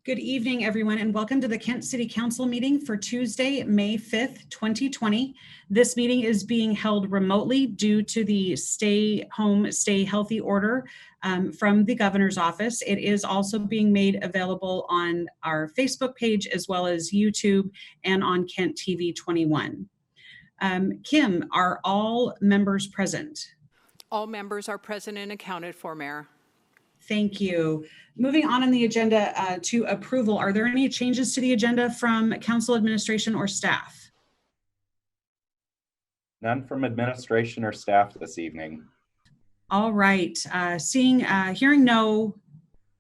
Good evening, everyone, and welcome to the Kent City Council meeting for Tuesday, May 5th, 2020. This meeting is being held remotely due to the stay home, stay healthy order from the governor's office. It is also being made available on our Facebook page as well as YouTube and on Kent TV 21. Kim, are all members present? All members are present and accounted for, Mayor. Thank you. Moving on in the agenda to approval, are there any changes to the agenda from council administration or staff? None from administration or staff this evening. All right. Hearing no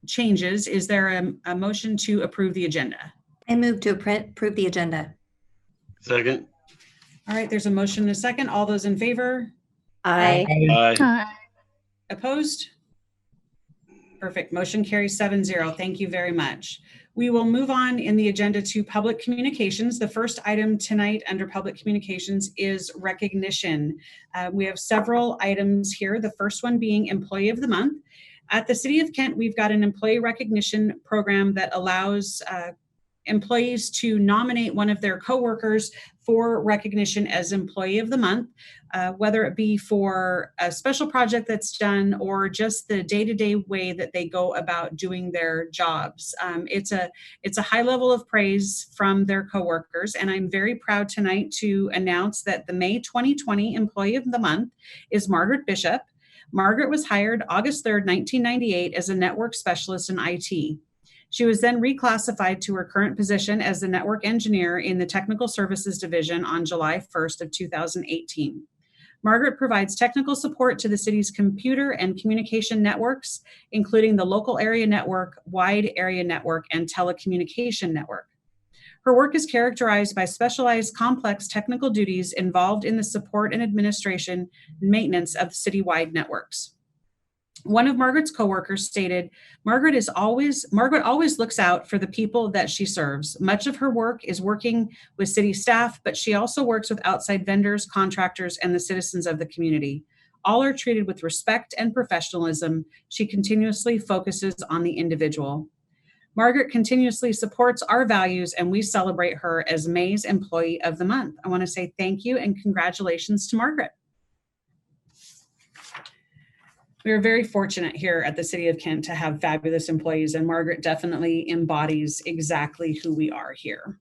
changes, is there a motion to approve the agenda? I move to approve the agenda. Second. All right. There's a motion and a second. All those in favor? Aye. Aye. Opposed? Perfect. Motion carries 7-0. Thank you very much. We will move on in the agenda to public communications. The first item tonight under public communications is recognition. We have several items here. The first one being Employee of the Month. At the City of Kent, we've got an employee recognition program that allows employees to nominate one of their coworkers for recognition as Employee of the Month, whether it be for a special project that's done or just the day-to-day way that they go about doing their jobs. It's a high level of praise from their coworkers, and I'm very proud tonight to announce that the May 2020 Employee of the Month is Margaret Bishop. Margaret was hired August 3rd, 1998 as a network specialist in IT. She was then reclassified to her current position as the network engineer in the Technical Services Division on July 1st of 2018. Margaret provides technical support to the city's computer and communication networks, including the local area network, wide area network, and telecommunication network. Her work is characterized by specialized complex technical duties involved in the support and administration and maintenance of citywide networks. One of Margaret's coworkers stated, Margaret always looks out for the people that she serves. Much of her work is working with city staff, but she also works with outside vendors, contractors, and the citizens of the community. All are treated with respect and professionalism. She continuously focuses on the individual. Margaret continuously supports our values, and we celebrate her as May's Employee of the Month. I want to say thank you and congratulations to Margaret. We are very fortunate here at the City of Kent to have fabulous employees, and Margaret definitely embodies exactly who we are here.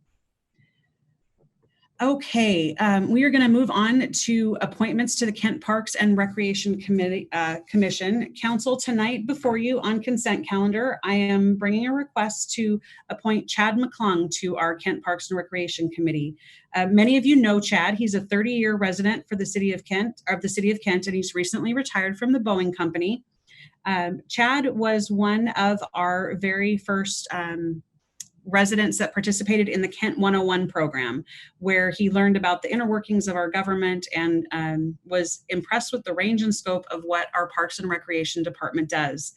Okay, we are going to move on to appointments to the Kent Parks and Recreation Commission. Council, tonight before you on consent calendar, I am bringing a request to appoint Chad McClung to our Kent Parks and Recreation Committee. Many of you know Chad. He's a 30-year resident for the City of Kent, and he's recently retired from the Boeing Company. Chad was one of our very first residents that participated in the Kent 101 program, where he learned about the inner workings of our government and was impressed with the range and scope of what our Parks and Recreation Department does.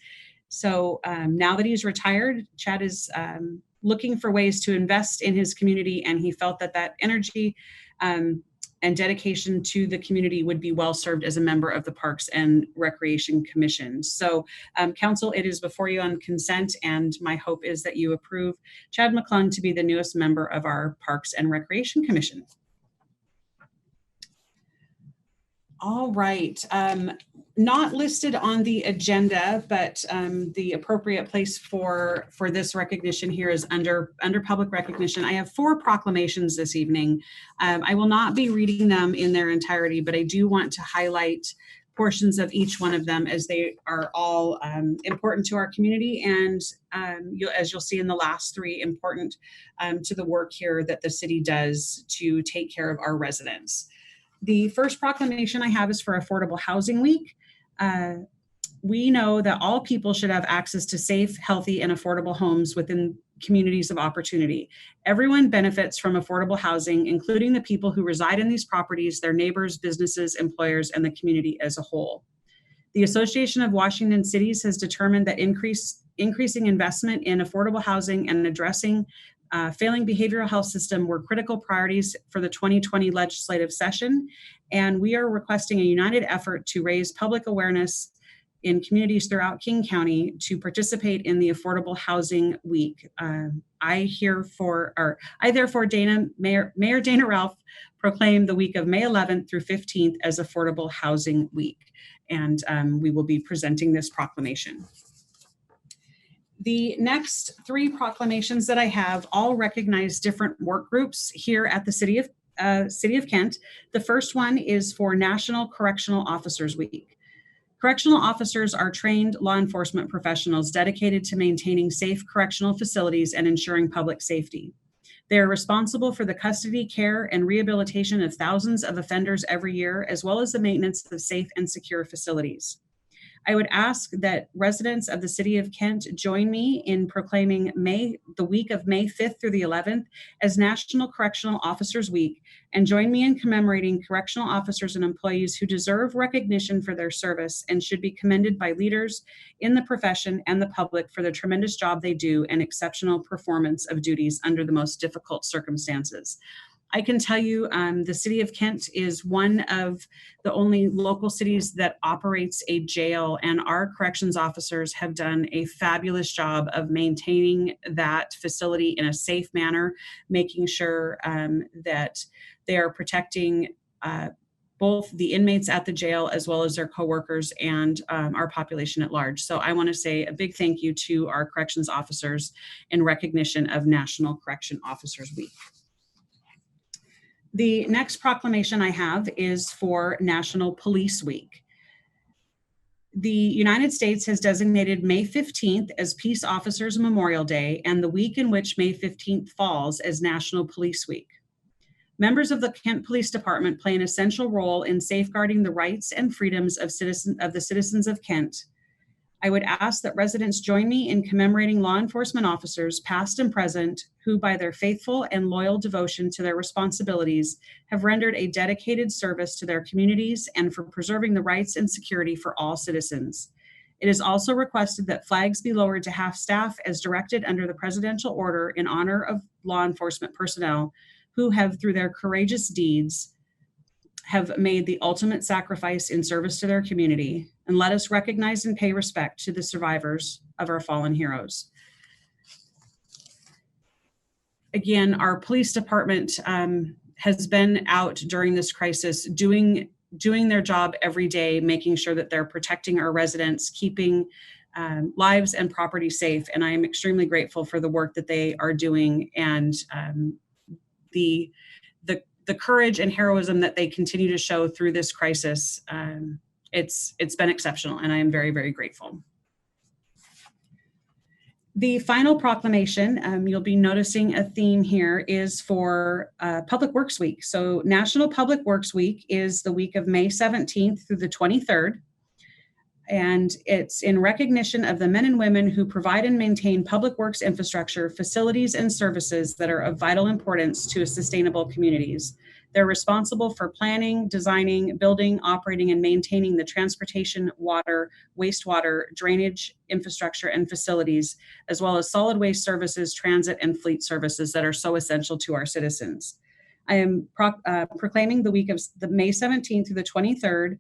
So now that he's retired, Chad is looking for ways to invest in his community, and he felt that that energy and dedication to the community would be well served as a member of the Parks and Recreation Commission. So Council, it is before you on consent, and my hope is that you approve Chad McClung to be the newest member of our Parks and Recreation Commission. All right, not listed on the agenda, but the appropriate place for this recognition here is under public recognition. I have 4 proclamations this evening. I will not be reading them in their entirety, but I do want to highlight portions of each one of them as they are all important to our community, and as you'll see in the last 3, important to the work here that the city does to take care of our residents. The first proclamation I have is for Affordable Housing Week. We know that all people should have access to safe, healthy, and affordable homes within communities of opportunity. Everyone benefits from affordable housing, including the people who reside in these properties, their neighbors, businesses, employers, and the community as a whole. The Association of Washington Cities has determined that increasing investment in affordable housing and addressing failing behavioral health system were critical priorities for the 2020 legislative session, and we are requesting a united effort to raise public awareness in communities throughout King County to participate in the Affordable Housing Week. I therefore, Mayor Dana Ralph, proclaim the week of May 11th through 15th as Affordable Housing Week. And we will be presenting this proclamation. The next three proclamations that I have all recognize different work groups here at the City of Kent. The first one is for National Correctional Officers Week. Correctional officers are trained law enforcement professionals dedicated to maintaining safe correctional facilities and ensuring public safety. They are responsible for the custody, care, and rehabilitation of thousands of offenders every year, as well as the maintenance of safe and secure facilities. I would ask that residents of the City of Kent join me in proclaiming the week of May 5th through the 11th as National Correctional Officers Week, and join me in commemorating correctional officers and employees who deserve recognition for their service and should be commended by leaders in the profession and the public for the tremendous job they do and exceptional performance of duties under the most difficult circumstances. I can tell you the City of Kent is one of the only local cities that operates a jail, and our corrections officers have done a fabulous job of maintaining that facility in a safe manner, making sure that they are protecting both the inmates at the jail as well as their coworkers and our population at large. So I want to say a big thank you to our corrections officers in recognition of National Correction Officers Week. The next proclamation I have is for National Police Week. The United States has designated May 15th as Peace Officers Memorial Day and the week in which May 15th falls as National Police Week. Members of the Kent Police Department play an essential role in safeguarding the rights and freedoms of the citizens of Kent. I would ask that residents join me in commemorating law enforcement officers, past and present, who by their faithful and loyal devotion to their responsibilities have rendered a dedicated service to their communities and for preserving the rights and security for all citizens. It is also requested that flags be lowered to half-staff as directed under the presidential order in honor of law enforcement personnel who have, through their courageous deeds, have made the ultimate sacrifice in service to their community, and let us recognize and pay respect to the survivors of our fallen heroes. Again, our police department has been out during this crisis doing their job every day, making sure that they're protecting our residents, keeping lives and property safe, and I am extremely grateful for the work that they are doing and the courage and heroism that they continue to show through this crisis. It's been exceptional, and I am very, very grateful. The final proclamation, you'll be noticing a theme here, is for Public Works Week. So National Public Works Week is the week of May 17th through the 23rd. And it's in recognition of the men and women who provide and maintain public works infrastructure, facilities, and services that are of vital importance to sustainable communities. They're responsible for planning, designing, building, operating, and maintaining the transportation, water, wastewater, drainage, infrastructure, and facilities, as well as solid waste services, transit, and fleet services that are so essential to our citizens. I am proclaiming the week of the May 17th through the 23rd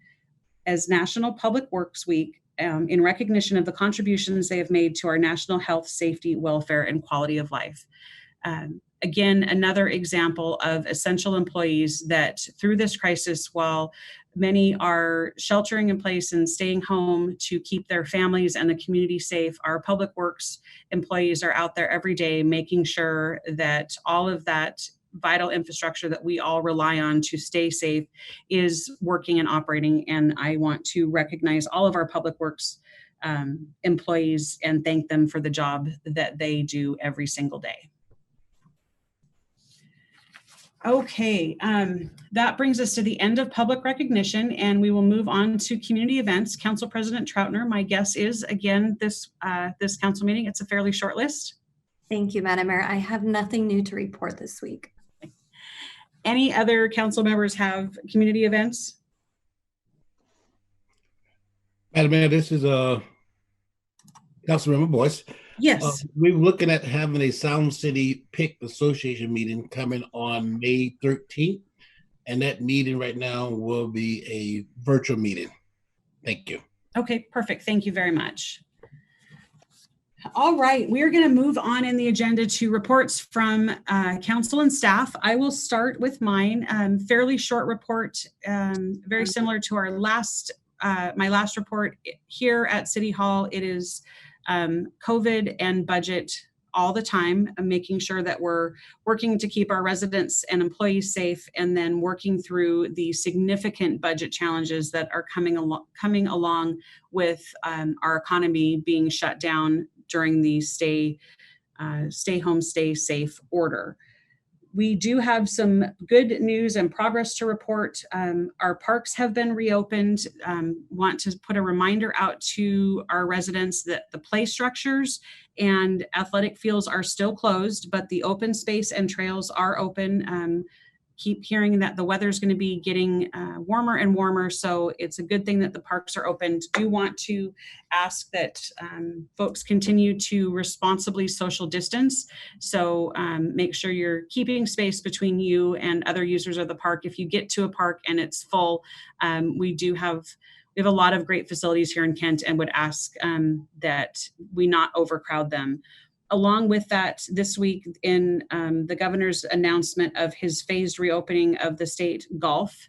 as National Public Works Week in recognition of the contributions they have made to our national health, safety, welfare, and quality of life. Again, another example of essential employees that through this crisis, while many are sheltering in place and staying home to keep their families and the community safe, our public works employees are out there every day making sure that all of that vital infrastructure that we all rely on to stay safe is working and operating. And I want to recognize all of our public works employees and thank them for the job that they do every single day. Okay, that brings us to the end of public recognition, and we will move on to community events. Council President Troutner, my guess is, again, this council meeting, it's a fairly short list. Thank you, Madam Mayor. I have nothing new to report this week. Any other council members have community events? Madam Mayor, this is Councilmember Boyce. Yes. We're looking at having a Sound City PIC Association meeting coming on May 13th. And that meeting right now will be a virtual meeting. Thank you. Okay, perfect. Thank you very much. All right, we are going to move on in the agenda to reports from council and staff. I will start with mine. Fairly short report, very similar to our my last report here at City Hall. It is COVID and budget all the time, making sure that we're working to keep our residents and employees safe, and then working through the significant budget challenges that are coming along with our economy being shut down during the stay home, stay safe order. We do have some good news and progress to report. Our parks have been reopened. Want to put a reminder out to our residents that the play structures and athletic fields are still closed, but the open space and trails are open. Keep hearing that the weather is going to be getting warmer and warmer, so it's a good thing that the parks are open. Do want to ask that folks continue to responsibly social distance. So make sure you're keeping space between you and other users of the park. If you get to a park and it's full, we have a lot of great facilities here in Kent, and would ask that we not overcrowd them. Along with that, this week in the governor's announcement of his phased reopening of the state golf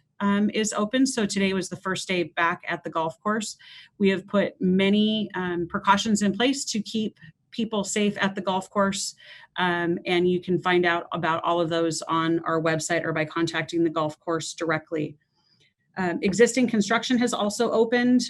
is open. So today was the first day back at the golf course. We have put many precautions in place to keep people safe at the golf course. And you can find out about all of those on our website or by contacting the golf course directly. Existing construction has also opened.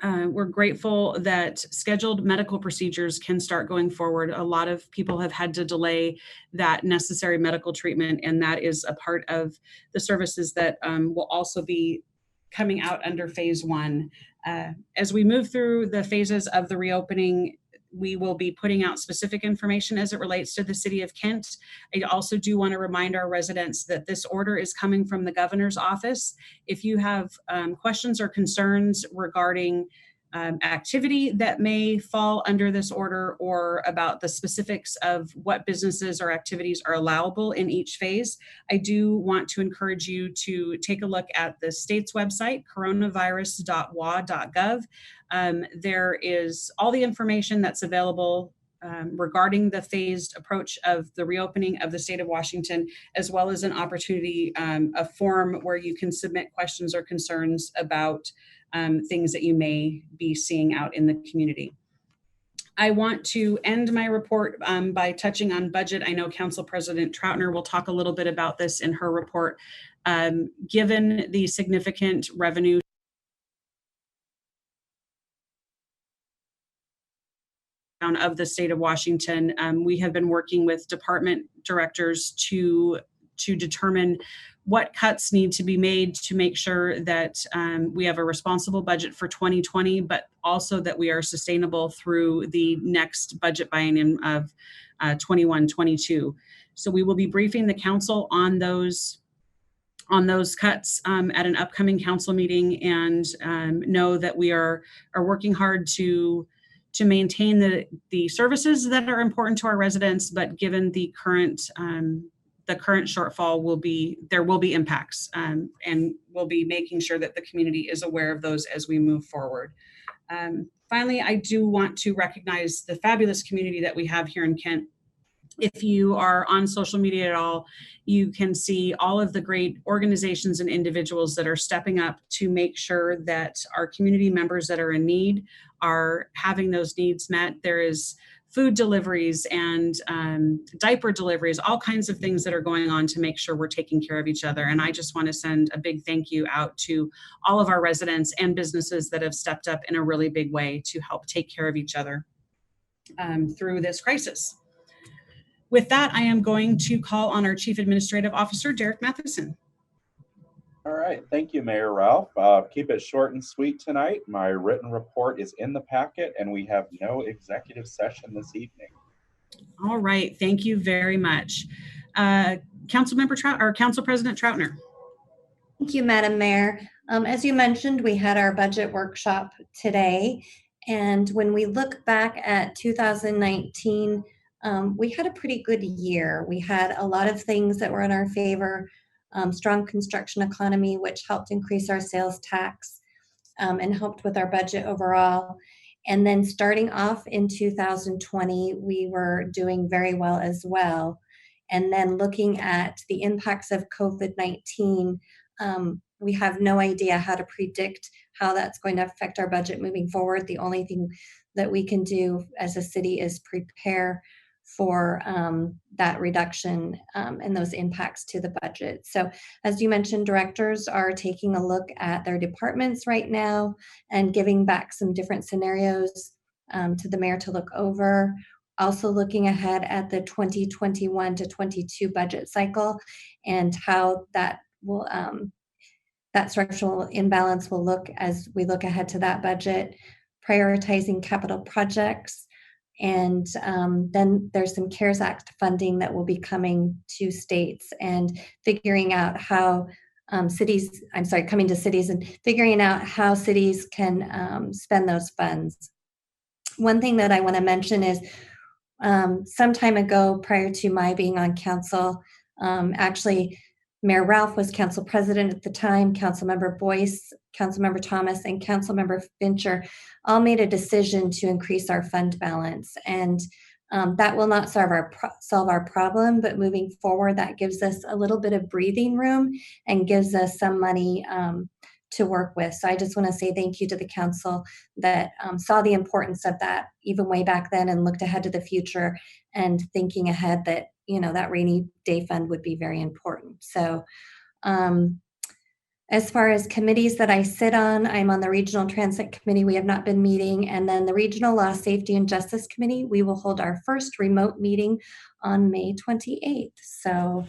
We're grateful that scheduled medical procedures can start going forward. A lot of people have had to delay that necessary medical treatment, and that is a part of the services that will also be coming out under phase one. As we move through the phases of the reopening, we will be putting out specific information as it relates to the city of Kent. I also do want to remind our residents that this order is coming from the governor's office. If you have questions or concerns regarding activity that may fall under this order, or about the specifics of what businesses or activities are allowable in each phase, I do want to encourage you to take a look at the state's website, coronavirus.wa.gov. There is all the information that's available regarding the phased approach of the reopening of the state of Washington, as well as an opportunity, a form where you can submit questions or concerns about things that you may be seeing out in the community. I want to end my report by touching on budget. I know Council President Troutner will talk a little bit about this in her report. Given the significant revenue of the state of Washington, we have been working with department directors to determine what cuts need to be made to make sure that we have a responsible budget for 2020, but also that we are sustainable through the next budget biennium of 21-22. So we will be briefing the council on those cuts at an upcoming council meeting, and know that we are working hard to maintain the services that are important to our residents, but given the current shortfall, there will be impacts, and we'll be making sure that the community is aware of those as we move forward. Finally, I do want to recognize the fabulous community that we have here in Kent. If you are on social media at all, you can see all of the great organizations and individuals that are stepping up to make sure that our community members that are in need are having those needs met. There is food deliveries and diaper deliveries, all kinds of things that are going on to make sure we're taking care of each other. And I just want to send a big thank you out to all of our residents and businesses that have stepped up in a really big way to help take care of each other through this crisis. With that, I am going to call on our Chief Administrative Officer, Derek Mathison. All right, thank you, Mayor Ralph. Keep it short and sweet tonight. My written report is in the packet, and we have no executive session this evening. All right, thank you very much. Council President Troutner. Thank you, Madam Mayor. As you mentioned, we had our budget workshop today, and when we look back at 2019, we had a pretty good year. We had a lot of things that were in our favor. Strong construction economy, which helped increase our sales tax. and helped with our budget overall. And then starting off in 2020, we were doing very well as well. And then looking at the impacts of COVID-19, we have no idea how to predict how that's going to affect our budget moving forward. The only thing that we can do as a city is prepare for that reduction and those impacts to the budget. So as you mentioned, directors are taking a look at their departments right now and giving back some different scenarios to the mayor to look over. Also looking ahead at the 2021 to 22 budget cycle and how that will that structural imbalance will look as we look ahead to that budget, prioritizing capital projects. And then there's some CARES Act funding that will be coming to states and figuring out how coming to cities and figuring out how cities can spend those funds. One thing that I want to mention is some time ago, prior to my being on council, actually, Mayor Ralph was council president at the time, Councilmember Boyce, Councilmember Thomas, and Councilmember Fincher all made a decision to increase our fund balance. And that will not solve our problem, but moving forward, that gives us a little bit of breathing room and gives us some money to work with. So I just want to say thank you to the council that saw the importance of that even way back then and looked ahead to the future and thinking ahead that, you know, that rainy day fund would be very important. So as far as committees that I sit on, I'm on the Regional Transit Committee. We have not been meeting. And then the Regional Law, Safety, and Justice Committee, we will hold our first remote meeting on May 28th. So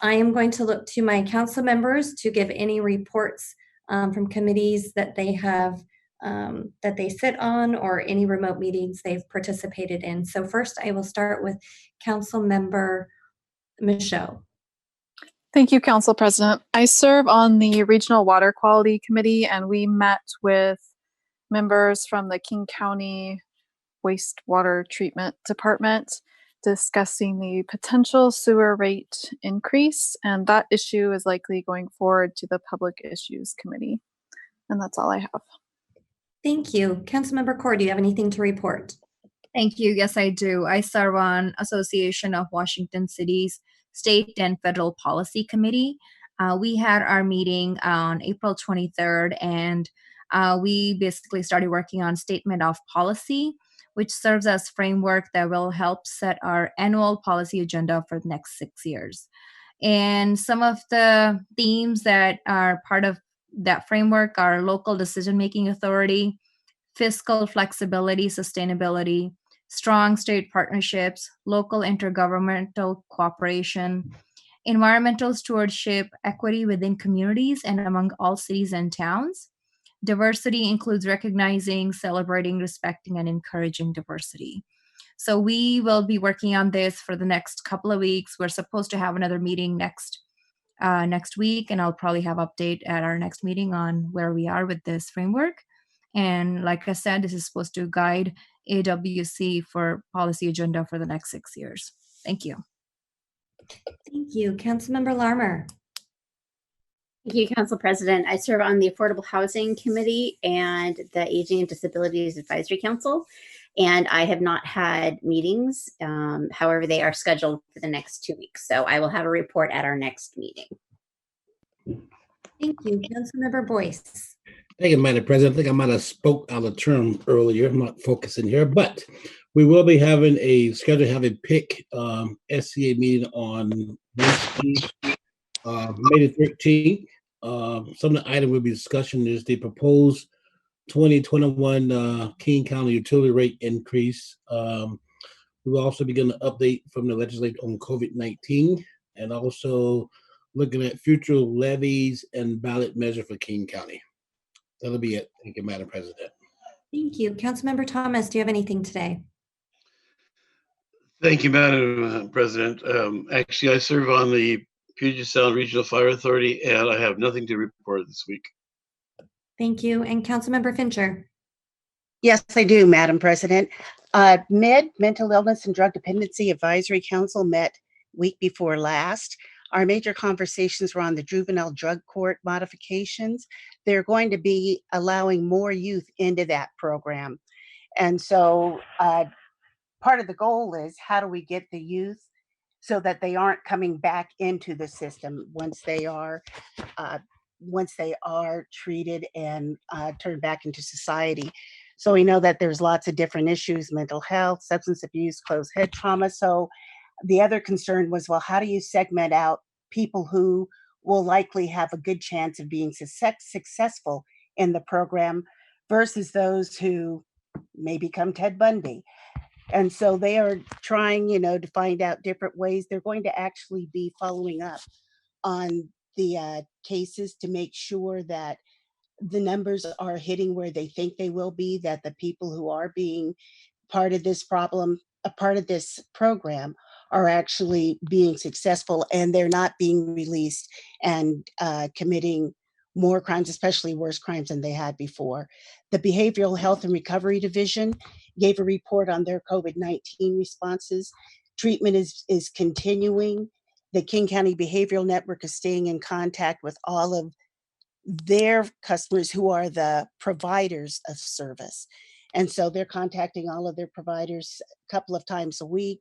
I am going to look to my council members to give any reports from committees that they have, that they sit on, or any remote meetings they've participated in. So first I will start with Councilmember Michaud. Thank you, Council President. I serve on the Regional Water Quality Committee, and we met with members from the King County Wastewater Treatment Department discussing the potential sewer rate increase, and that issue is likely going forward to the Public Issues Committee. And that's all I have. Thank you. Councilmember Core, do you have anything to report? Thank you. Yes, I do. I serve on Association of Washington Cities State and Federal Policy Committee. We had our meeting on April 23rd, and we basically started working on Statement of Policy, which serves as framework that will help set our annual policy agenda for the next 6 years. And some of the themes that are part of that framework are local decision-making authority, fiscal flexibility, sustainability, strong state partnerships, local intergovernmental cooperation, environmental stewardship, equity within communities and among all cities and towns. Diversity includes recognizing, celebrating, respecting, and encouraging diversity. So we will be working on this for the next couple of weeks. We're supposed to have another meeting next week, and I'll probably have update at our next meeting on where we are with this framework. And like I said, this is supposed to guide AWC for policy agenda for the next 6 years. Thank you. Thank you. Councilmember Larmer. Thank you, Council President. I serve on the Affordable Housing Committee and the Aging and Disabilities Advisory Council, and I have not had meetings. However, they are scheduled for the next 2 weeks, so I will have a report at our next meeting. Thank you. Councilmember Boyce. Thank you, Madam President. I think I might have spoke out of term earlier. I'm not focusing here, but we will be having a PIC SCA meeting on Wednesday, May the 13th. Some of the items we'll be discussing is the proposed 2021 King County utility rate increase. We will also be getting an update from the legislature on COVID-19 and also looking at future levies and ballot measure for King County. That'll be it. Thank you, Madam President. Thank you. Councilmember Thomas, do you have anything today? Thank you, Madam President. Actually, I serve on the Puget Sound Regional Fire Authority, and I have nothing to report this week. Thank you. And Councilmember Fincher. Yes, I do, Madam President. Mental Illness and Drug Dependency Advisory Council met week before last. our major conversations were on the juvenile drug court modifications. They're going to be allowing more youth into that program. And so part of the goal is how do we get the youth so that they aren't coming back into the system once they are treated and turned back into society. So we know that there's lots of different issues: mental health, substance abuse, closed head trauma. So the other concern was, well, how do you segment out people who will likely have a good chance of being successful in the program versus those who may become Ted Bundy? And so they are trying, to find out different ways. They're going to actually be following up on the cases to make sure that the numbers are hitting where they think they will be, that the people who are being part of this program are actually being successful and they're not being released and committing more crimes, especially worse crimes than they had before. The Behavioral Health and Recovery Division gave a report on their COVID-19 responses. Treatment is continuing. The King County Behavioral Network is staying in contact with all of their customers who are the providers of service. And so they're contacting all of their providers a couple of times a week.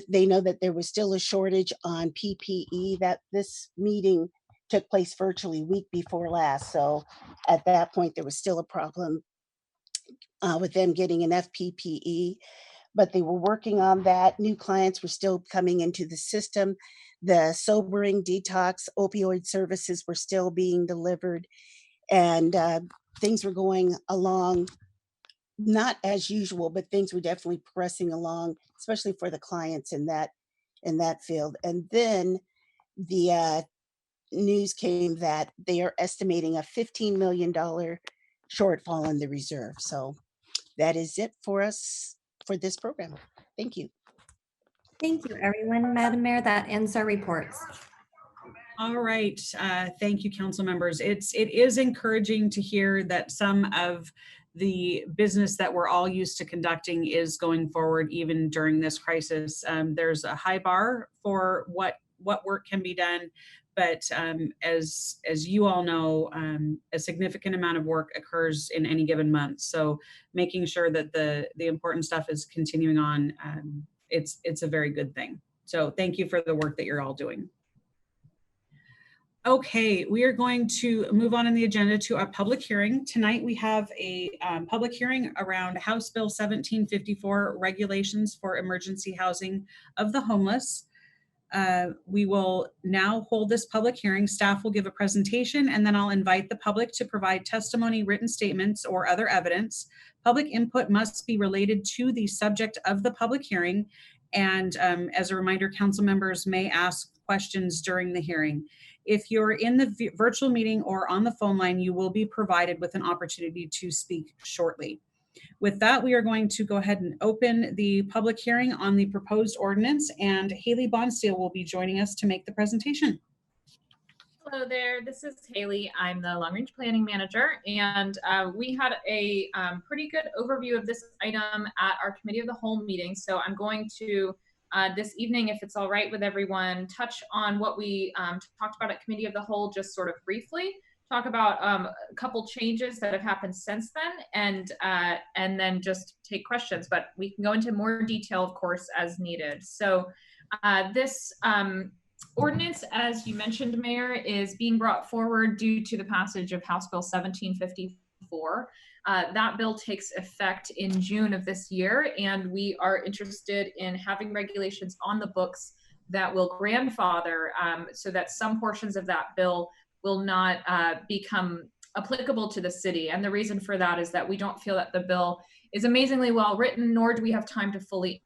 They know that there was still a shortage on PPE, that this meeting took place virtually week before last. So at that point, there was still a problem with them getting enough PPE, but they were working on that. New clients were still coming into the system. The sobering, detox, opioid services were still being delivered, and things were going along not as usual, but things were definitely progressing along, especially for the clients in that field. And then the news came that they are estimating a $15 million shortfall in the reserve. So that is it for us for this program. Thank you. Thank you, everyone. Madam Mayor, that ends our reports. All right. Thank you, council members. It is encouraging to hear that some of the business that we're all used to conducting is going forward even during this crisis. There's a high bar for what work can be done, but as you all know, a significant amount of work occurs in any given month. So making sure that the important stuff is continuing on, it's a very good thing. So thank you for the work that you're all doing. Okay, we are going to move on in the agenda to a public hearing. Tonight we have a public hearing around House Bill 1754, Regulations for Emergency Housing of the Homeless. We will now hold this public hearing. Staff will give a presentation, and then I'll invite the public to provide testimony, written statements, or other evidence. Public input must be related to the subject of the public hearing. And as a reminder, council members may ask questions during the hearing. If you're in the virtual meeting or on the phone line, you will be provided with an opportunity to speak shortly. With that, we are going to go ahead and open the public hearing on the proposed ordinance, and Haley Bonsteel will be joining us to make the presentation. Hello there, this is Haley. I'm the Long Range Planning Manager, and we had a pretty good overview of this item at our Committee of the Whole meeting. So I'm going to this evening, if it's all right with everyone, touch on what we talked about at Committee of the Whole, just sort of briefly, talk about a couple changes that have happened since then, and then just take questions, but we can go into more detail, of course, as needed. So this ordinance, as you mentioned, Mayor, is being brought forward due to the passage of House Bill 1754. That bill takes effect in June of this year, and we are interested in having regulations on the books that will grandfather so that some portions of that bill will not become applicable to the city. And the reason for that is that we don't feel that the bill is amazingly well written, nor do we have time to fully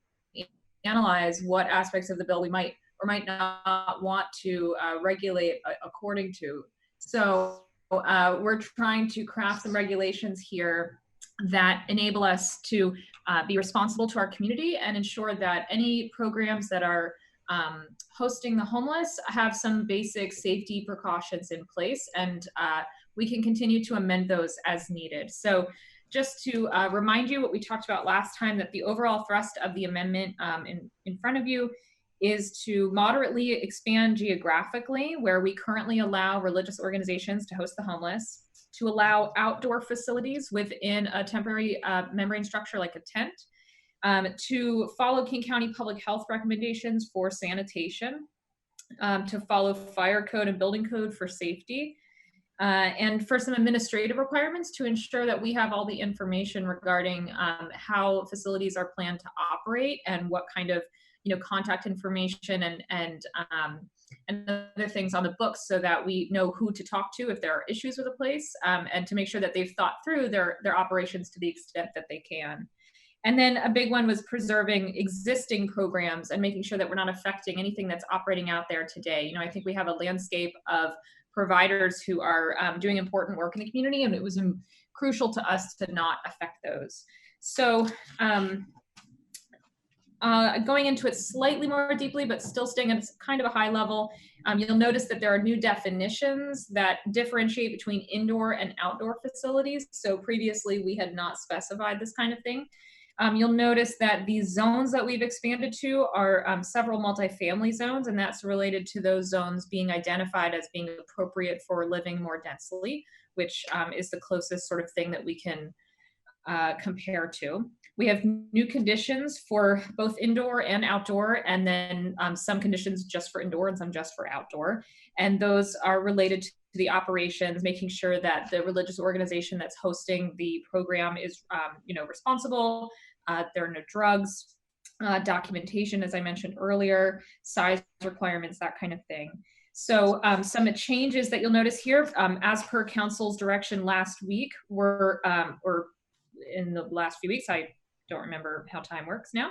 analyze what aspects of the bill we might or might not want to regulate according to. So we're trying to craft some regulations here that enable us to be responsible to our community and ensure that any programs that are hosting the homeless have some basic safety precautions in place, and we can continue to amend those as needed. So just to remind you what we talked about last time, that the overall thrust of the amendment in front of you is to moderately expand geographically where we currently allow religious organizations to host the homeless, to allow outdoor facilities within a temporary membrane structure like a tent, to follow King County public health recommendations for sanitation, to follow fire code and building code for safety, and for some administrative requirements to ensure that we have all the information regarding how facilities are planned to operate and what kind of contact information and other things on the books, so that we know who to talk to if there are issues with a place, and to make sure that they've thought through their operations to the extent that they can. And then a big one was preserving existing programs and making sure that we're not affecting anything that's operating out there today. I think we have a landscape of providers who are doing important work in the community, and it was crucial to us to not affect those. So going into it slightly more deeply, but still staying at kind of a high level, you'll notice that there are new definitions that differentiate between indoor and outdoor facilities. So previously we had not specified this kind of thing. You'll notice that these zones that we've expanded to are several multifamily zones, and that's related to those zones being identified as being appropriate for living more densely, which is the closest sort of thing that we can compare to. We have new conditions for both indoor and outdoor, and then some conditions just for indoor and some just for outdoor. And those are related to the operations, making sure that the religious organization that's hosting the program is responsible. There are no drugs, documentation, as I mentioned earlier, size requirements, that kind of thing. So some changes that you'll notice here, as per council's direction last week, or in the last few weeks, I don't remember how time works now,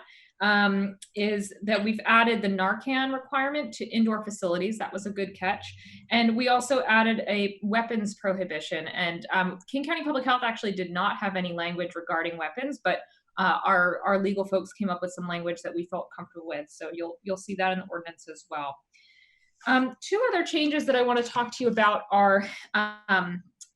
is that we've added the Narcan requirement to indoor facilities. That was a good catch. And we also added a weapons prohibition. And King County Public Health actually did not have any language regarding weapons, but our legal folks came up with some language that we felt comfortable with. So you'll see that in the ordinance as well. Two other changes that I want to talk to you about are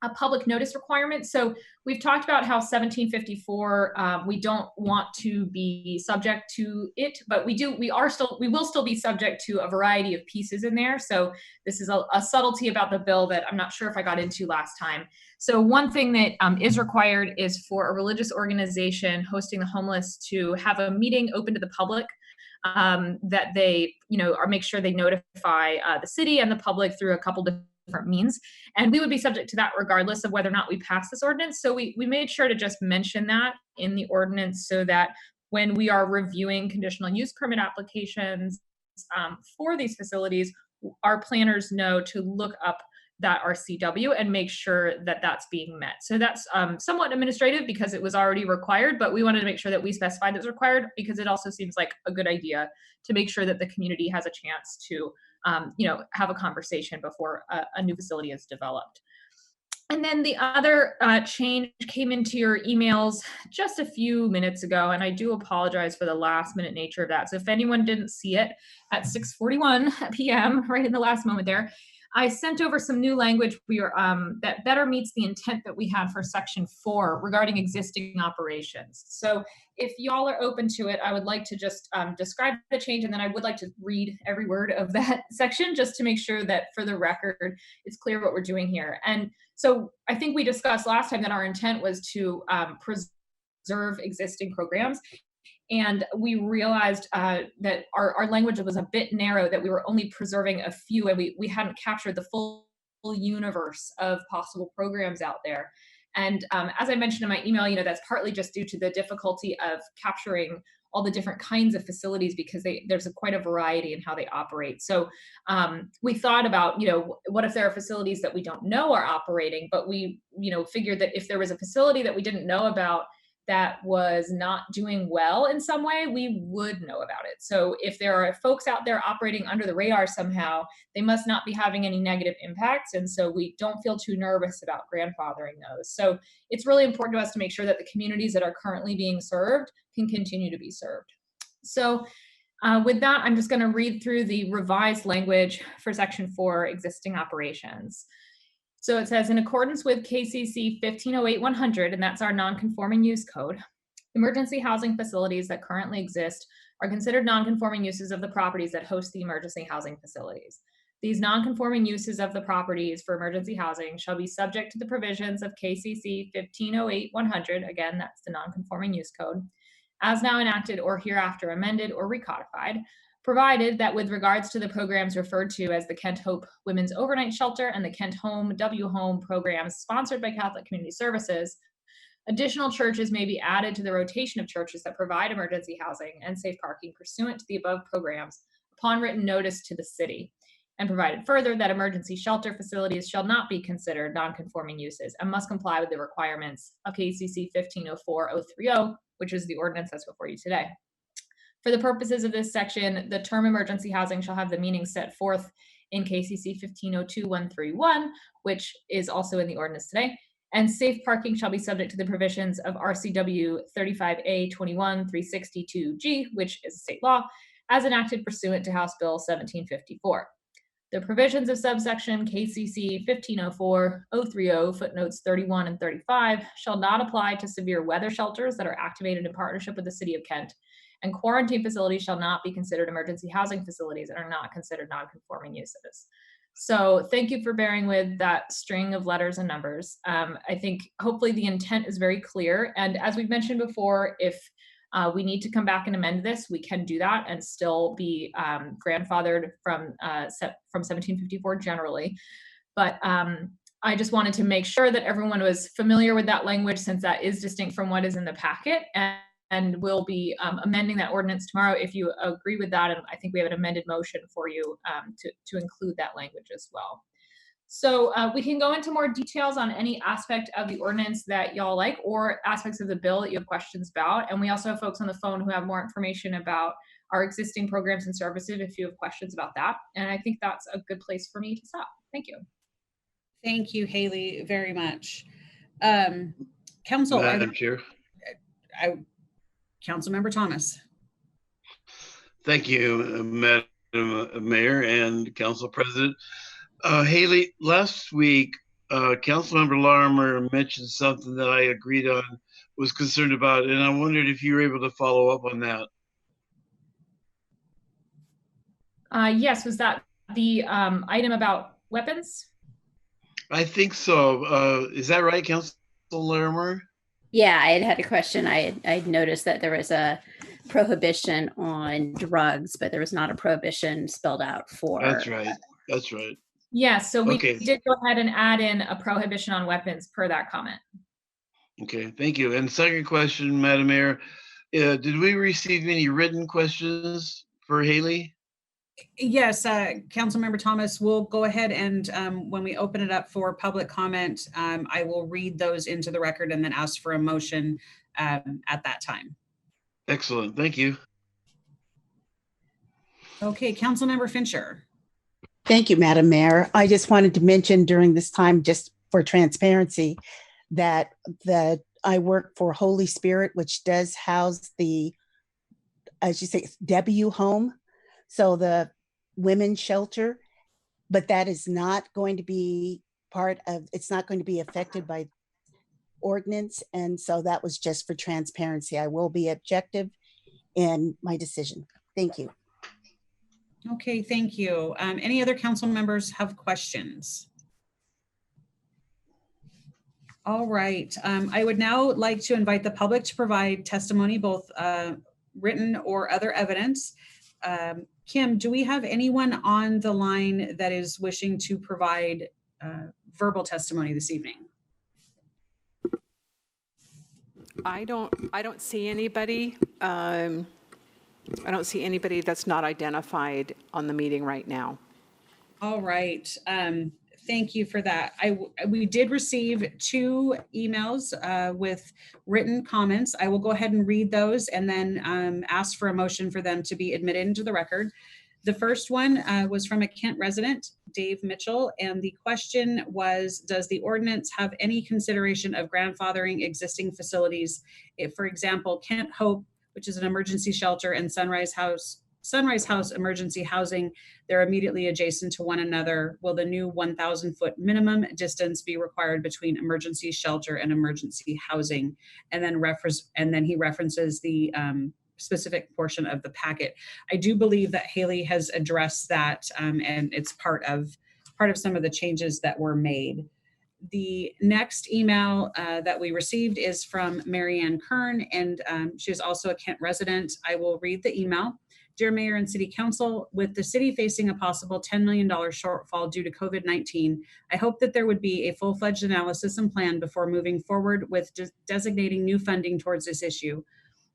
a public notice requirement. So we've talked about how 1754, we don't want to be subject to it, but we will still be subject to a variety of pieces in there. So this is a subtlety about the bill that I'm not sure if I got into last time. So one thing that is required is for a religious organization hosting the homeless to have a meeting open to the public, that they, make sure they notify the city and the public through a couple different means. And we would be subject to that regardless of whether or not we pass this ordinance. So we made sure to just mention that in the ordinance, so that when we are reviewing conditional use permit applications for these facilities, our planners know to look up that RCW and make sure that that's being met. So that's somewhat administrative because it was already required, but we wanted to make sure that we specified that it was required, because it also seems like a good idea to make sure that the community has a chance to have a conversation before a new facility is developed. And then the other change came into your emails just a few minutes ago, and I do apologize for the last minute nature of that. So if anyone didn't see it at 6:41 p.m., right in the last moment there, I sent over some new language that better meets the intent that we had for Section 4 regarding existing operations. So if y'all are open to it, I would like to just describe the change, and then I would like to read every word of that section just to make sure that for the record, it's clear what we're doing here. And so I think we discussed last time that our intent was to preserve existing programs. And we realized that our language was a bit narrow, that we were only preserving a few, and we hadn't captured the full universe of possible programs out there. And as I mentioned in my email, that's partly just due to the difficulty of capturing all the different kinds of facilities, because there's quite a variety in how they operate. So we thought about, what if there are facilities that we don't know are operating, but we, figured that if there was a facility that we didn't know about that was not doing well in some way, we would know about it. So if there are folks out there operating under the radar somehow, they must not be having any negative impacts. And so we don't feel too nervous about grandfathering those. So it's really important to us to make sure that the communities that are currently being served can continue to be served. So with that, I'm just going to read through the revised language for Section 4, existing operations. So it says, in accordance with KCC 1508-100, and that's our non-conforming use code, emergency housing facilities that currently exist are considered non-conforming uses of the properties that host the emergency housing facilities. These non-conforming uses of the properties for emergency housing shall be subject to the provisions of KCC 1508-100, again, that's the non-conforming use code, as now enacted or hereafter amended or recodified, provided that with regards to the programs referred to as the Kent Hope Women's Overnight Shelter and the Kent Home W Home programs sponsored by Catholic Community Services, additional churches may be added to the rotation of churches that provide emergency housing and safe parking pursuant to the above programs upon written notice to the city, and provided further that emergency shelter facilities shall not be considered non-conforming uses and must comply with the requirements of KCC 1504-030, which is the ordinance that's before you today. For the purposes of this section, the term emergency housing shall have the meaning set forth in KCC 1502-131, which is also in the ordinance today, and safe parking shall be subject to the provisions of RCW 35A21-362G, which is a state law, as enacted pursuant to House Bill 1754. The provisions of subsection KCC 1504-030 footnotes 31 and 35 shall not apply to severe weather shelters that are activated in partnership with the City of Kent, and quarantine facilities shall not be considered emergency housing facilities and are not considered non-conforming uses. So thank you for bearing with that string of letters and numbers. I think hopefully the intent is very clear. And as we've mentioned before, if we need to come back and amend this, we can do that and still be grandfathered from 1754 generally. But I just wanted to make sure that everyone was familiar with that language, since that is distinct from what is in the packet. And we'll be amending that ordinance tomorrow if you agree with that. And I think we have an amended motion for you to include that language as well. So we can go into more details on any aspect of the ordinance that y'all like, or aspects of the bill that you have questions about. And we also have folks on the phone who have more information about our existing programs and services if you have questions about that. And I think that's a good place for me to stop. Thank you. Thank you, Haley, very much. Council, Madam Chair. Councilmember Thomas. Thank you, Madam Mayor and Council President. Haley, last week, Councilmember Larimer mentioned something that I agreed on, was concerned about, and I wondered if you were able to follow up on that. Yes, was that the item about weapons? I think so. Is that right, Councilor Larimer? Yeah, I had a question. I'd noticed that there was a prohibition on drugs, but there was not a prohibition spelled out for. That's right. That's right. Yeah, so we did go ahead and add in a prohibition on weapons per that comment. Okay, thank you. And second question, Madam Mayor, did we receive any written questions for Haley? Yes, Councilmember Thomas, we'll go ahead and when we open it up for public comment, I will read those into the record and then ask for a motion at that time. Excellent, thank you. Okay, Councilmember Fincher. Thank you, Madam Mayor. I just wanted to mention during this time, just for transparency, that I work for Holy Spirit, which does house the, as you say, W Home. So the women's shelter, but that is not going to be part of, it's not going to be affected by ordinance. And so that was just for transparency. I will be objective in my decision. Thank you. Okay, thank you. Any other council members have questions? All right, I would now like to invite the public to provide testimony, both written or other evidence. Kim, do we have anyone on the line that is wishing to provide verbal testimony this evening? I don't see anybody. I don't see anybody that's not identified on the meeting right now. All right. Thank you for that. We did receive 2 emails with written comments. I will go ahead and read those and then ask for a motion for them to be admitted into the record. The first one was from a Kent resident, Dave Mitchell, and the question was, does the ordinance have any consideration of grandfathering existing facilities? If, for example, Kent Hope, which is an emergency shelter, and Sunrise House emergency housing, they're immediately adjacent to one another. Will the new 1,000-foot minimum distance be required between emergency shelter and emergency housing? And then he references the specific portion of the packet. I do believe that Haley has addressed that, and it's part of some of the changes that were made. The next email that we received is from Marianne Kern, and she is also a Kent resident. I will read the email. Dear Mayor and City Council, with the city facing a possible $10 million shortfall due to COVID-19, I hope that there would be a full-fledged analysis and plan before moving forward with designating new funding towards this issue.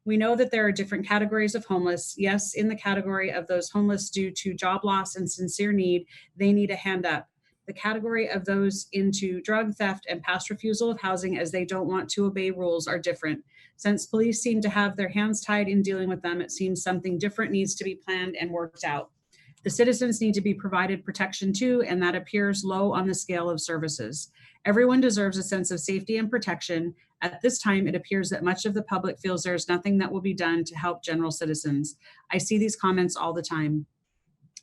We know that there are different categories of homeless. Yes, in the category of those homeless due to job loss and sincere need, they need a hand up. The category of those into drug theft and past refusal of housing as they don't want to obey rules are different. Since police seem to have their hands tied in dealing with them, it seems something different needs to be planned and worked out. The citizens need to be provided protection too, and that appears low on the scale of services. Everyone deserves a sense of safety and protection. At this time, it appears that much of the public feels there's nothing that will be done to help general citizens. I see these comments all the time.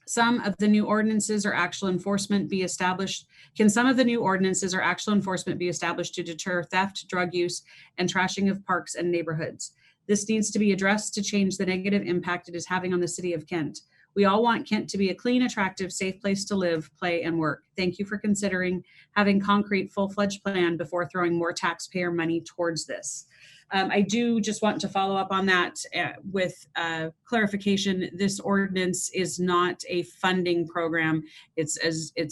Some of the new ordinances or actual enforcement be established? Can some of the new ordinances or actual enforcement be established to deter theft, drug use, and trashing of parks and neighborhoods? This needs to be addressed to change the negative impact it is having on the city of Kent. We all want Kent to be a clean, attractive, safe place to live, play, and work. Thank you for considering having concrete, full-fledged plan before throwing more taxpayer money towards this. I do just want to follow up on that with clarification. This ordinance is not a funding program. It's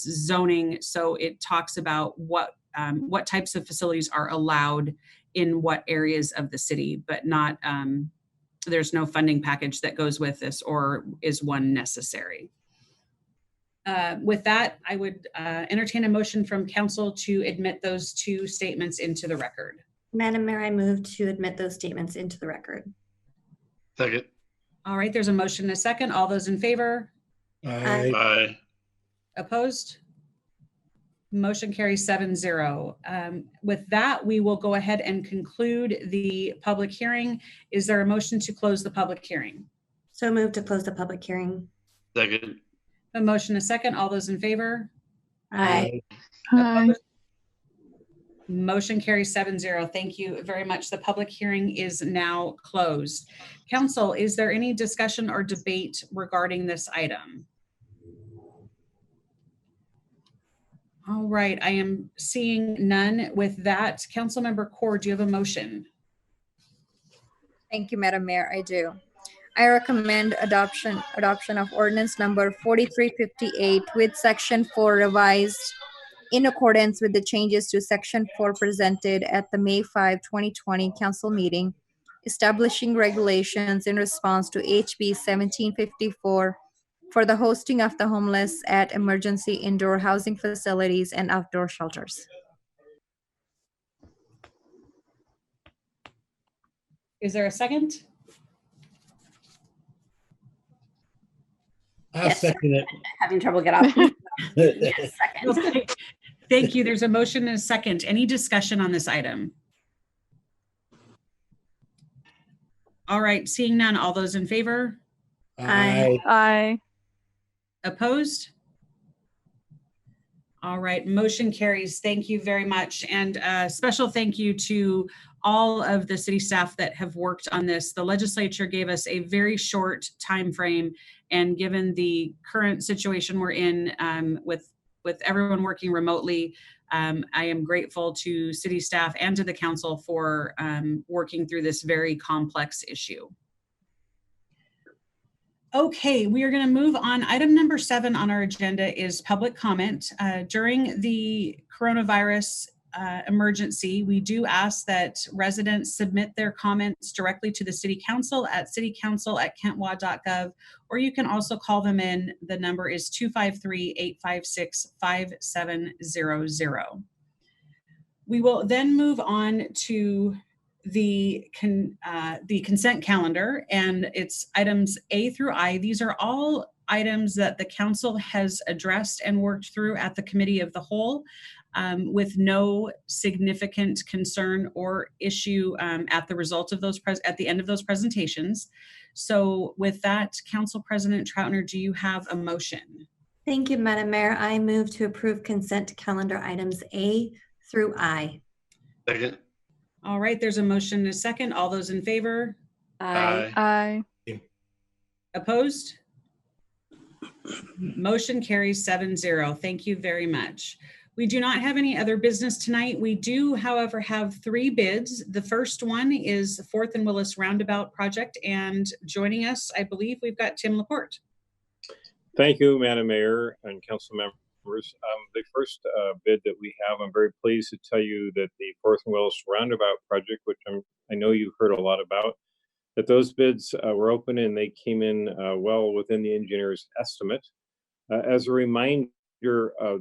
zoning, so it talks about what types of facilities are allowed in what areas of the city, but not there's no funding package that goes with this or is one necessary. With that, I would entertain a motion from council to admit those two statements into the record. Madam Mayor, I move to admit those statements into the record. Second. All right, there's a motion and a second. All those in favor? Aye. Aye. Opposed? Motion carries 7-0. With that, we will go ahead and conclude the public hearing. Is there a motion to close the public hearing? So moved to close the public hearing. Second. A motion and a second. All those in favor? Aye. Aye. Motion carries 7-0. Thank you very much. The public hearing is now closed. Council, is there any discussion or debate regarding this item? All right, I am seeing none. With that, Councilmember Core, do you have a motion? Thank you, Madam Mayor. I do. I recommend adoption of ordinance number 4358 with section 4 revised in accordance with the changes to section 4 presented at the May 5, 2020 council meeting, establishing regulations in response to HB 1754 for the hosting of the homeless at emergency indoor housing facilities and outdoor shelters. Is there a second? I'll Yes. second it. Having trouble get off. Yes, second. Okay. Thank you. There's a motion and a second. Any discussion on this item? All right, seeing none. All those in favor? Aye. Aye. Opposed? All right, motion carries. Thank you very much. And a special thank you to all of the city staff that have worked on this. The legislature gave us a very short time frame, and given the current situation we're in with everyone working remotely, I am grateful to city staff and to the council for working through this very complex issue. Okay, we are going to move on. Item number 7 on our agenda is public comment. During the coronavirus emergency, we do ask that residents submit their comments directly to the City Council at citycouncil@kentwa.gov, or you can also call them in. The number is 253-856-5700. We will then move on to the consent calendar, and it's items A through I. These are all items that the council has addressed and worked through at the committee of the whole, with no significant concern or issue at the result of those at the end of those presentations. So with that, Council President Troutner, do you have a motion? Thank you, Madam Mayor. I move to approve consent calendar items A through I. Second. All right, there's a motion and a second. All those in favor? Aye. Aye. Opposed? Motion carries 7-0. Thank you very much. We do not have any other business tonight. We do, however, have 3 bids. The first one is the 4th and Willis Roundabout project, and joining us, I believe we've got Tim Laporte. Thank you, Madam Mayor and council members. The first bid that we have, I'm very pleased to tell you that the 4th and Willis Roundabout project, which I know you've heard a lot about, that those bids were open and they came in well within the engineer's estimate. As a reminder,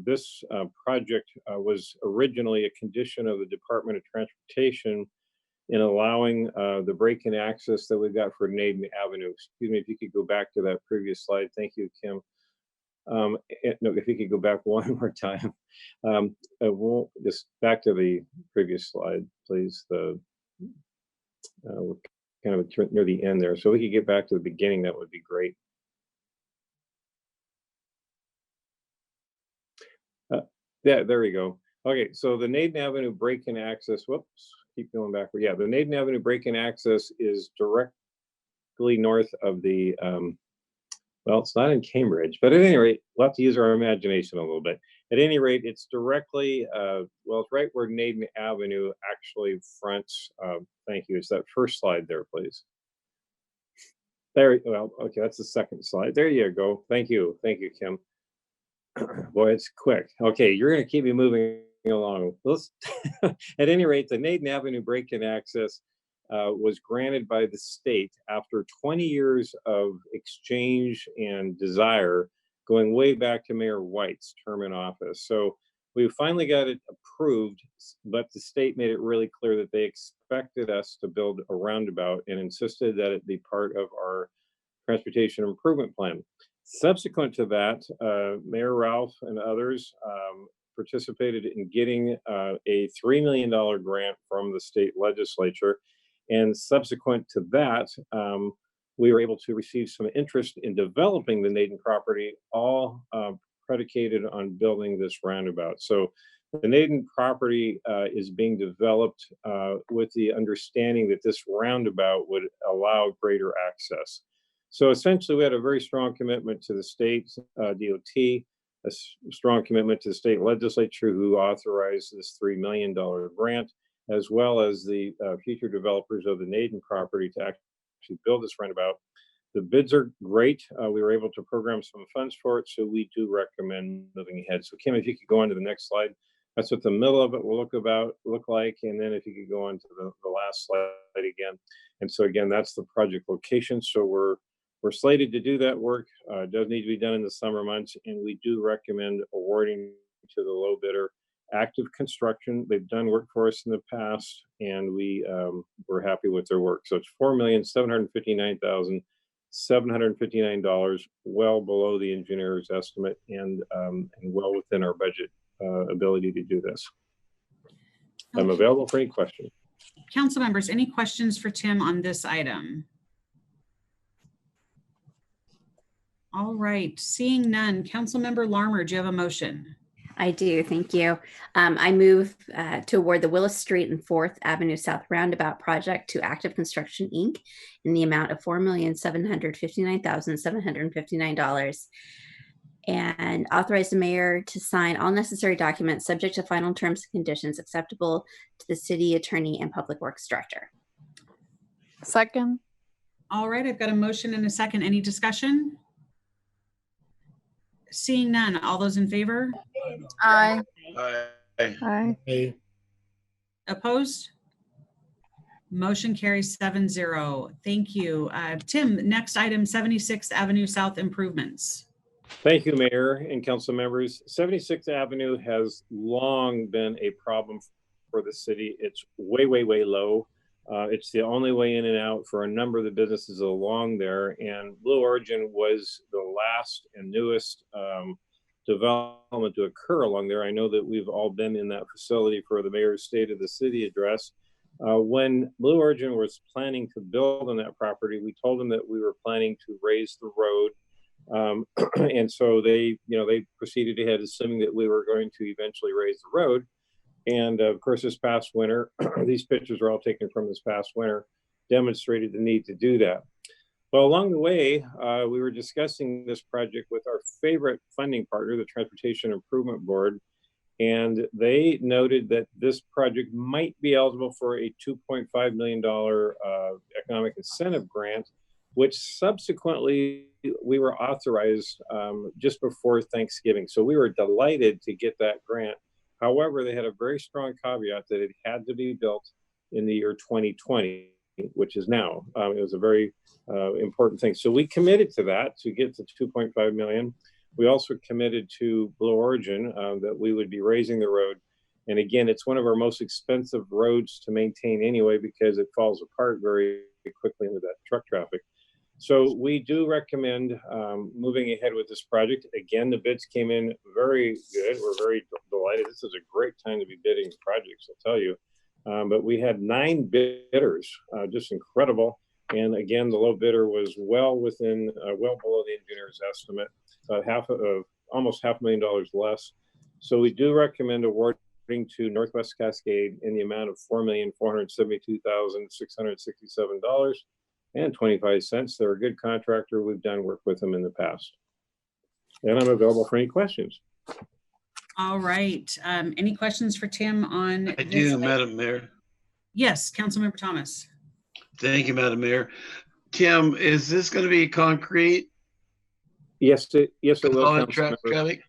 this project was originally a condition of the Department of Transportation in allowing the break-in access that we've got for Naden Avenue. Excuse me, if you could go back to that previous slide. Thank you, Kim. No, if you could go back one more time. Just back to the previous slide, please. We're kind of near the end there. So we could get back to the beginning, that would be great. Yeah, there we go. Okay, so the Naden Avenue break-in access, whoops, keep going backward. Yeah, the Naden Avenue break-in access is directly north of the, well, it's not in Cambridge, but at any rate, we'll have to use our imagination a little bit. At any rate, it's directly, well, it's right where Naden Avenue actually fronts, thank you, it's that first slide there, please. There, well, okay, that's the second slide. There you go. Thank you, Kim. Boy, it's quick. Okay, you're going to keep me moving along. Let's at any rate, the Naden Avenue break-in access was granted by the state after 20 years of exchange and desire, going way back to Mayor White's term in office. So we finally got it approved, but the state made it really clear that they expected us to build a roundabout and insisted that it be part of our transportation improvement plan. Subsequent to that, Mayor Ralph and others participated in getting a $3 million grant from the state legislature. And subsequent to that, we were able to receive some interest in developing the Naden property, all predicated on building this roundabout. So the Naden property is being developed with the understanding that this roundabout would allow greater access. So essentially, we had a very strong commitment to the state DOT, a strong commitment to the state legislature who authorized this $3 million grant, as well as the future developers of the Naden property to actually build this roundabout. The bids are great. We were able to program some funds for it, so we do recommend moving ahead. So Kim, if you could go on to the next slide. That's what the middle of it will look like. And then if you could go on to the last slide again. And so again, that's the project location. So we're slated to do that work. It does need to be done in the summer months, and we do recommend awarding to the low bidder active construction. They've done work for us in the past, and we're happy with their work. So it's $4,759,759, well below the engineer's estimate, and well within our budget ability to do this. I'm available for any questions. Council members, any questions for Tim on this item? All right, seeing none. Councilmember Larmer, do you have a motion? I do, thank you. I move to award the Willis Street and 4th Avenue South Roundabout project to Active Construction, Inc. in the amount of $4,759,759 and authorize the mayor to sign all necessary documents subject to final terms and conditions acceptable to the city attorney and public works director. Second. All right, I've got a motion and a second. Any discussion? Seeing none, all those in favor? Aye. Aye. Aye. Opposed? Motion carries 7-0. Thank you. Tim, next item, 76th Avenue South improvements. Thank you, Mayor and council members. 76th Avenue has long been a problem for the city. It's way, way, way low. It's the only way in and out for a number of the businesses along there. And Blue Origin was the last and newest development to occur along there. I know that we've all been in that facility for the mayor's State of the City address. When Blue Origin was planning to build on that property, we told them that we were planning to raise the road. And so they proceeded ahead, assuming that we were going to eventually raise the road. And of course, this past winter, these pictures are all taken from this past winter. demonstrated the need to do that. Well, along the way, we were discussing this project with our favorite funding partner, the Transportation Improvement Board, and they noted that this project might be eligible for a $2.5 million economic incentive grant, which subsequently we were authorized just before Thanksgiving. So we were delighted to get that grant. However, they had a very strong caveat that it had to be built in the year 2020, which is now. It was a very important thing. So we committed to that to get to 2.5 million. We also committed to Blue Origin that we would be raising the road. And again, it's one of our most expensive roads to maintain anyway, because it falls apart very quickly into that truck traffic. So we do recommend moving ahead with this project. Again, the bids came in very good. We're very delighted. This is a great time to be bidding projects, I'll tell you. But we had 9 bidders, just incredible. And again, the low bidder was well below the engineer's estimate, almost $500,000 less. So we do recommend awarding to Northwest Cascade in the amount of $4,472,667.25. They're a good contractor. We've done work with them in the past. And I'm available for any questions. All right. Any questions for Tim on I do, Madam Mayor. Yes, Councilmember Thomas. Thank you, Madam Mayor. Tim, is this going to be concrete? Yes, it will. All that traffic?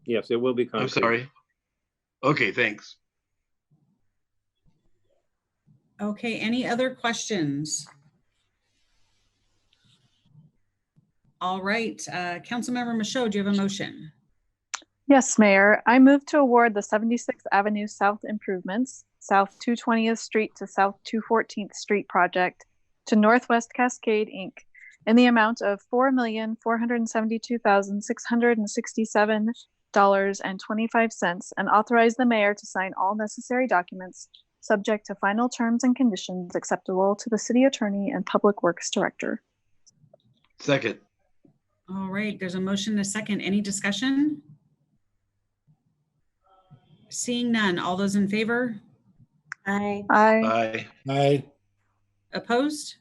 Yes, it will be concrete. I'm sorry. Okay, thanks. Okay, any other questions? All right, Councilmember Michaud, do you have a motion? Yes, Mayor. I move to award the 76th Avenue South improvements, South 220th Street to South 214th Street project to Northwest Cascade, Inc. in the amount of $4,472,667.25 and authorize the mayor to sign all necessary documents subject to final terms and conditions acceptable to the city attorney and public works director. Second. All right, there's a motion and a second. Any discussion? Seeing none, all those in favor? Aye. Aye. Aye. Opposed?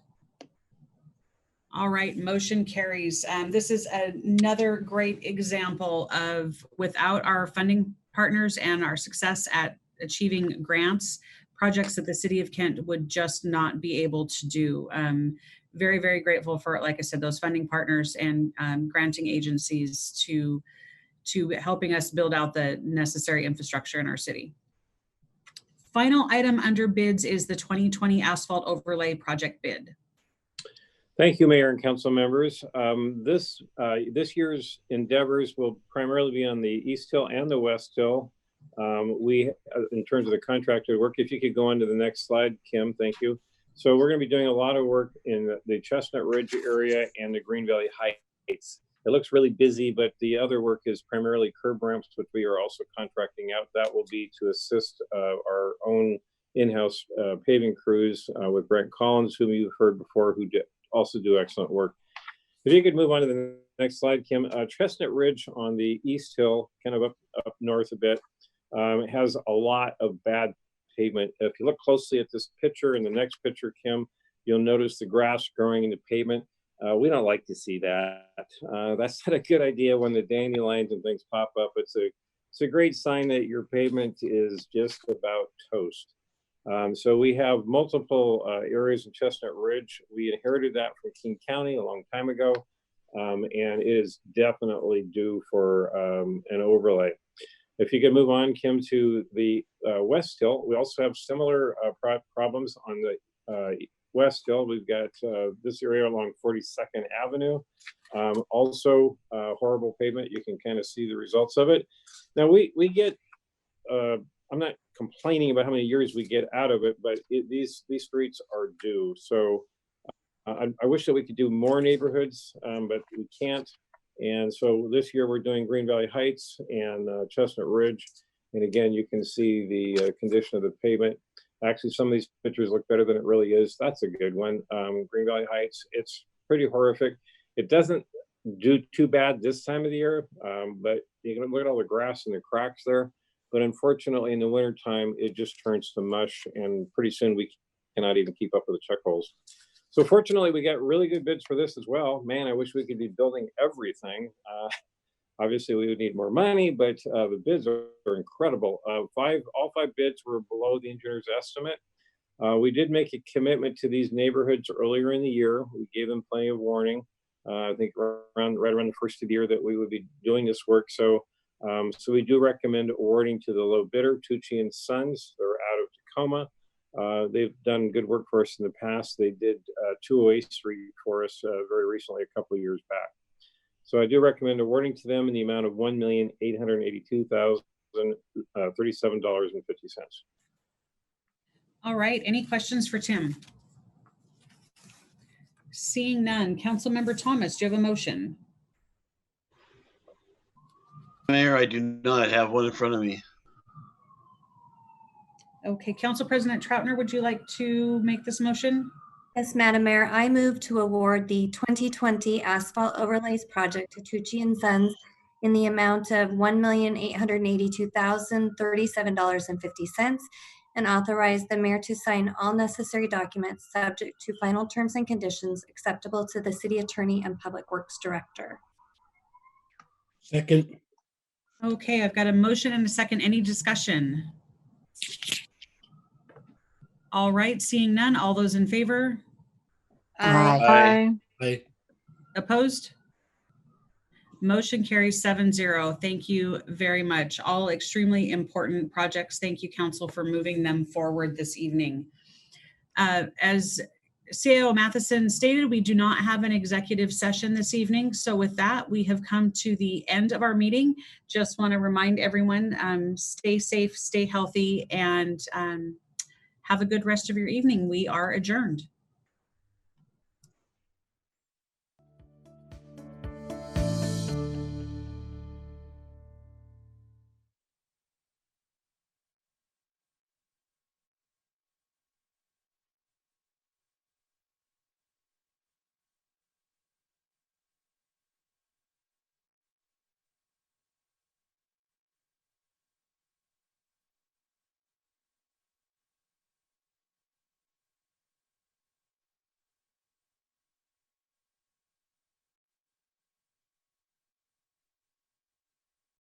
All right, motion carries. This is another great example of, without our funding partners and our success at achieving grants, projects that the city of Kent would just not be able to do. Very, very grateful for, like I said, those funding partners and granting agencies to helping us build out the necessary infrastructure in our city. Final item under bids is the 2020 asphalt overlay project bid. Thank you, Mayor and council members. This year's endeavors will primarily be on the East Hill and the West Hill. In terms of the contracted work, if you could go on to the next slide, Kim, thank you. So we're going to be doing a lot of work in the Chestnut Ridge area and the Green Valley Heights. It looks really busy, but the other work is primarily curb ramps, which we are also contracting out. That will be to assist our own in-house paving crews with Brent Collins, whom you've heard before, who also do excellent work. If you could move on to the next slide, Kim. Chestnut Ridge on the East Hill, kind of up north a bit, has a lot of bad pavement. If you look closely at this picture and the next picture, Kim, you'll notice the grass growing in the pavement. We don't like to see that. That's not a good idea when the dandelions and things pop up. It's a great sign that your pavement is just about toast. So we have multiple areas in Chestnut Ridge. We inherited that from King County a long time ago, and it is definitely due for an overlay. If you could move on, Kim, to the West Hill, we also have similar problems on the West Hill. We've got this area along 42nd Avenue. Also horrible pavement. You can kind of see the results of it. Now we get, I'm not complaining about how many years we get out of it, but these streets are due. So I wish that we could do more neighborhoods, but we can't. And so this year we're doing Green Valley Heights and Chestnut Ridge. And again, you can see the condition of the pavement. Actually, some of these pictures look better than it really is. That's a good one. Green Valley Heights, it's pretty horrific. It doesn't do too bad this time of the year, but you can look at all the grass and the cracks there. But unfortunately, in the wintertime, it just turns to mush, and pretty soon we cannot even keep up with the check holes. So fortunately, we got really good bids for this as well. Man, I wish we could be building everything. Obviously, we would need more money, but the bids are incredible. All five bids were below the engineer's estimate. We did make a commitment to these neighborhoods earlier in the year. We gave them plenty of warning. I think right around the first of the year that we would be doing this work. So we do recommend awarding to the low bidder, Tucci and Sons. They're out of Tacoma. They've done good work for us in the past. They did 208th Street for us very recently, a couple of years back. So I do recommend awarding to them in the amount of $1,882,037.50. All right, any questions for Tim? Seeing none. Councilmember Thomas, do you have a motion? Mayor, I do not have one in front of me. Okay, Council President Troutner, would you like to make this motion? Yes, Madam Mayor, I move to award the 2020 asphalt overlays project to Tucci and Sons in the amount of $1,882,037.50 and authorize the mayor to sign all necessary documents subject to final terms and conditions acceptable to the city attorney and public works director. Second. Okay, I've got a motion and a second. Any discussion? All right, seeing none. All those in favor? Aye. Aye. Opposed? Motion carries 7-0. Thank you very much. All extremely important projects. Thank you, Council, for moving them forward this evening. As CAO Matheson stated, we do not have an executive session this evening. So with that, we have come to the end of our meeting. Just want to remind everyone, stay safe, stay healthy, and have a good rest of your evening. We are adjourned.